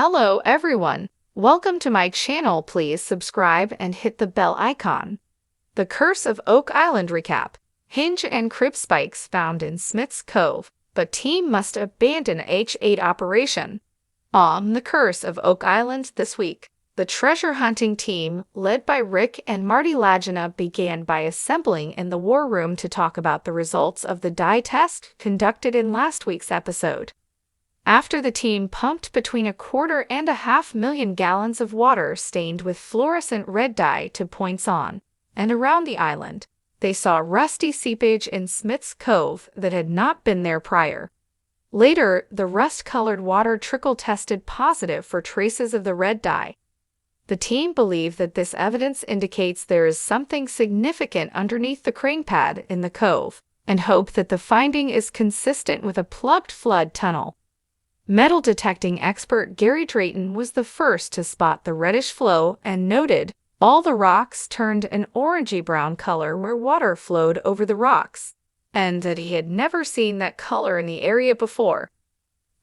Hello everyone, welcome to my channel. Please subscribe and hit the bell icon. The Curse of Oak Island recap. Hinge and crib spikes found in Smith's Cove, but team must abandon H8 operation. On The Curse of Oak Island this week, the treasure hunting team, led by Rick and Marty Lagina, began by assembling in the war room to talk about the results of the dye test conducted in last week's episode. After the team pumped between 1/4 and 1/2 million gallons of water stained with fluorescent red dye to points on and around the island, they saw rusty seepage in Smith's Cove that had not been there prior. Later, the rust-colored water trickle tested positive for traces of the red dye. The team believe that this evidence indicates there is something significant underneath the crane pad in the cove, and hope that the finding is consistent with a plugged flood tunnel. Metal detecting expert Gary Drayton was the first to spot the reddish flow and noted all the rocks turned an orangey-brown color where water flowed over the rocks, and that he had never seen that color in the area before.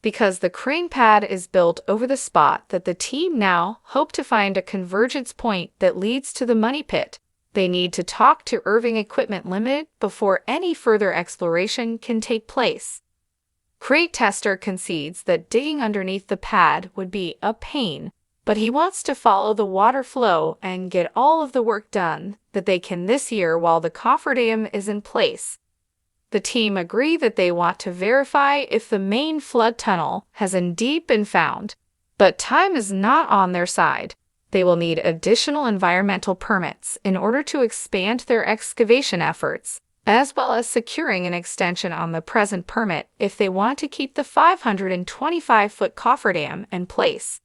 Because the crane pad is built over the spot that the team now hope to find a convergence point that leads to the money pit, they need to talk to Irving Equipment Limited before any further exploration can take place. Crate Tester concedes that digging underneath the pad would be a pain, but he wants to follow the water flow and get all of the work done that they can this year while the cofferdam is in place. The team agree that they want to verify if the main flood tunnel has indeed been found, but time is not on their side. They will need additional environmental permits in order to expand their excavation efforts, as well as securing an extension on the present permit if they want to keep the 525-foot cofferdam in place.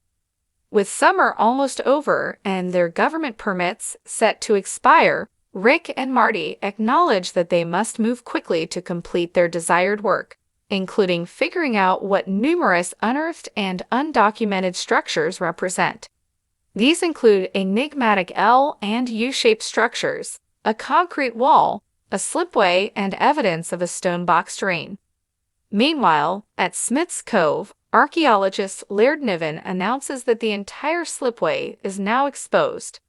With summer almost over and their government permits set to expire, Rick and Marty acknowledge that they must move quickly to complete their desired work, including figuring out what numerous unearthed and undocumented structures represent. These include enigmatic L and U-shaped structures, a concrete wall, a slipway, and evidence of a stone box drain. Meanwhile, at Smith's Cove, archaeologist Laird Niven announces that the entire slipway is now exposed.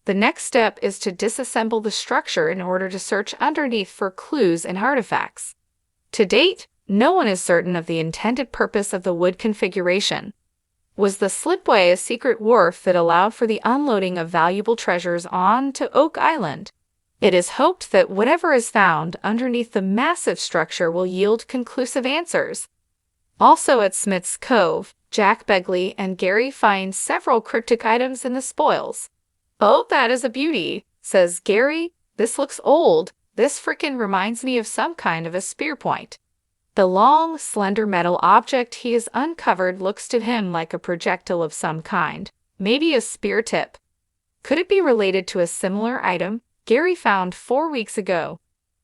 The next step is to disassemble the structure in order to search underneath for clues and artifacts. To date, no one is certain of the intended purpose of the wood configuration. Was the slipway a secret wharf that allowed for the unloading of valuable treasures on to Oak Island? It is hoped that whatever is found underneath the massive structure will yield conclusive answers. Also at Smith's Cove, Jack Begley and Gary find several cryptic items in the spoils. "Oh, that is a beauty," says Gary. "This looks old. This frickin' reminds me of some kind of a spear point." The long, slender metal object he has uncovered looks to him like a projectile of some kind, maybe a spear tip. Could it be related to a similar item Gary found 4 weeks ago?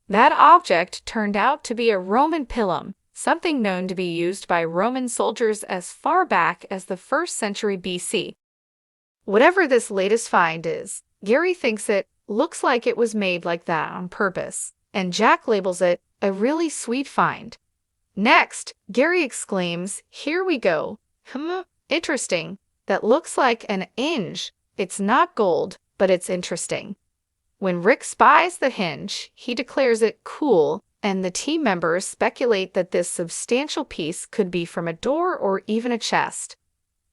That object turned out to be a Roman pilum, something known to be used by Roman soldiers as far back as the 1st century BC. Whatever this latest find is, Gary thinks it looks like it was made like that on purpose, and Jack labels it a really sweet find. Next, Gary exclaims, "Here we go. Interesting. That looks like an hinge. It's not gold, but it's interesting." When Rick spies the hinge, he declares it cool, and the team members speculate that this substantial piece could be from a door or even a chest.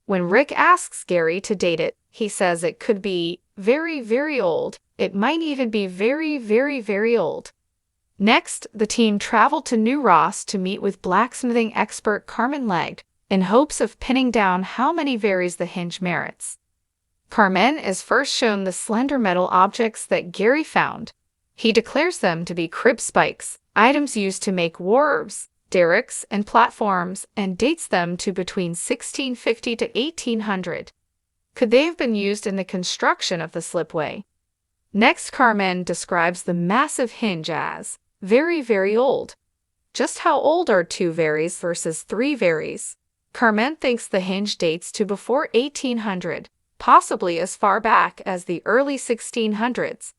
When Rick asks Gary to date it, he says it could be very, very old. It might even be very, very, very old. Next, the team travel to New Ross to meet with blacksmithing expert Carmen Legg in hopes of pinning down how many varies the hinge merits. Carmen is first shown the slender metal objects that Gary found. He declares them to be crib spikes, items used to make wharves, derricks, and platforms, and dates them to between 1650 to 1800. Could they have been used in the construction of the slipway? Next, Carmen describes the massive hinge as very, very old. Just how old are 2 varies versus 3 varies? Carmen thinks the hinge dates to before 1800, possibly as far back as the early 1600s.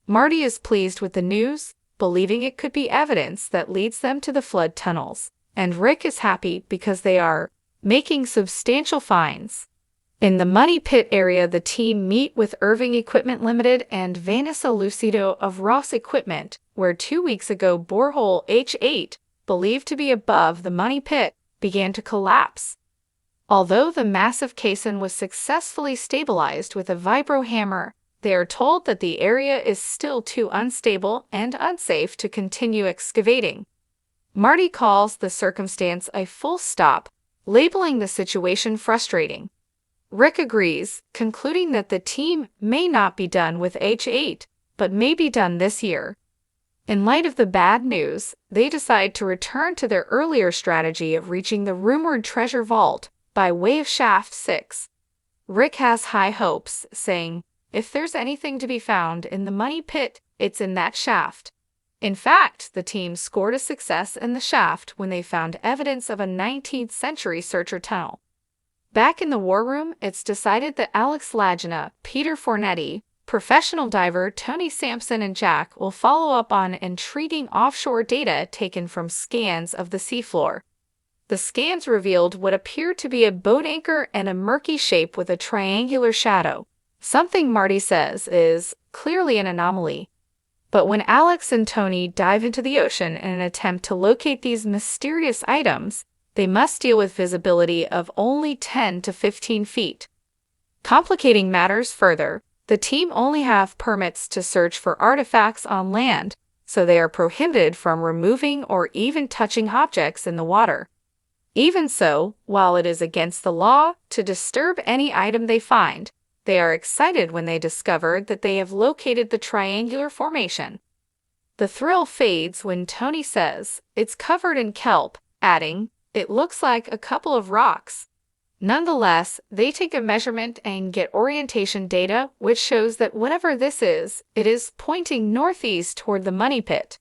Marty is pleased with the news, believing it could be evidence that leads them to the flood tunnels, and Rick is happy because they are making substantial finds. In the Money Pit area, the team meet with Irving Equipment Limited and Vanessa Lucido of Ross Equipment, where 2 weeks ago borehole H8, believed to be above the Money Pit, began to collapse. Although the massive caisson was successfully stabilized with a vibro hammer, they are told that the area is still too unstable and unsafe to continue excavating. Marty calls the circumstance a full stop, labeling the situation frustrating. Rick agrees, concluding that the team may not be done with H8, but may be done this year. In light of the bad news, they decide to return to their earlier strategy of reaching the rumored treasure vault by way of Shaft 6. Rick has high hopes, saying, "If there's anything to be found in the Money Pit, it's in that shaft." In fact, the team scored a success in the shaft when they found evidence of a 19th century searcher tunnel. Back in the war room, it's decided that Alex Lagina, Peter Fornetti, professional diver Tony Sampson, and Jack will follow up on intriguing offshore data taken from scans of the seafloor. The scans revealed what appeared to be a boat anchor and a murky shape with a triangular shadow, something Marty says is clearly an anomaly. But when Alex and Tony dive into the ocean in an attempt to locate these mysterious items, they must deal with visibility of only 10 to 15 feet. Complicating matters further, the team only have permits to search for artifacts on land, so they are prohibited from removing or even touching objects in the water. Even so, while it is against the law to disturb any item they find, they are excited when they discover that they have located the triangular formation. The thrill fades when Tony says it's covered in kelp, adding, "It looks like a couple of rocks." Nonetheless, they take a measurement and get orientation data, which shows that whatever this is, it is pointing northeast toward the Money Pit.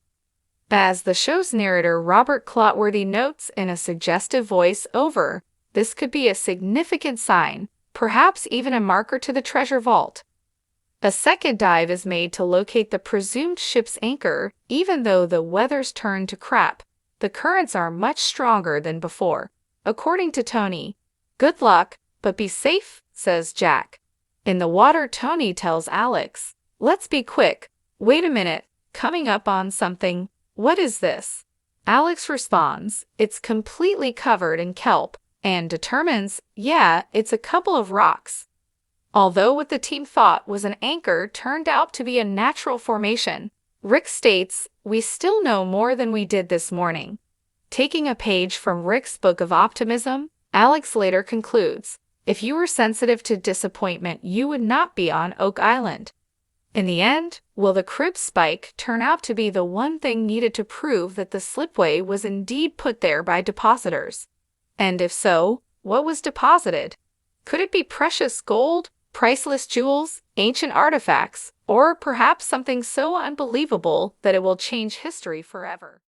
As the show's narrator Robert Clotworthy notes in a suggestive voice-over, this could be a significant sign, perhaps even a marker to the treasure vault. A second dive is made to locate the presumed ship's anchor. Even though the weather's turned to crap, the currents are much stronger than before. According to Tony, "Good luck, but be safe," says Jack. In the water, Tony tells Alex, "Let's be quick. Wait a minute, coming up on something. What is this?" Alex responds, "It's completely covered in kelp," and determines, "Yeah, it's a couple of rocks." Although what the team thought was an anchor turned out to be a natural formation, Rick states, "We still know more than we did this morning." Taking a page from Rick's Book of Optimism, Alex later concludes, "If you were sensitive to disappointment, you would not be on Oak Island." In the end, will the crib spike turn out to be the one thing needed to prove that the slipway was indeed put there by depositors? And if so, what was deposited? Could it be precious gold, priceless jewels, ancient artifacts, or perhaps something so unbelievable that it will change history forever?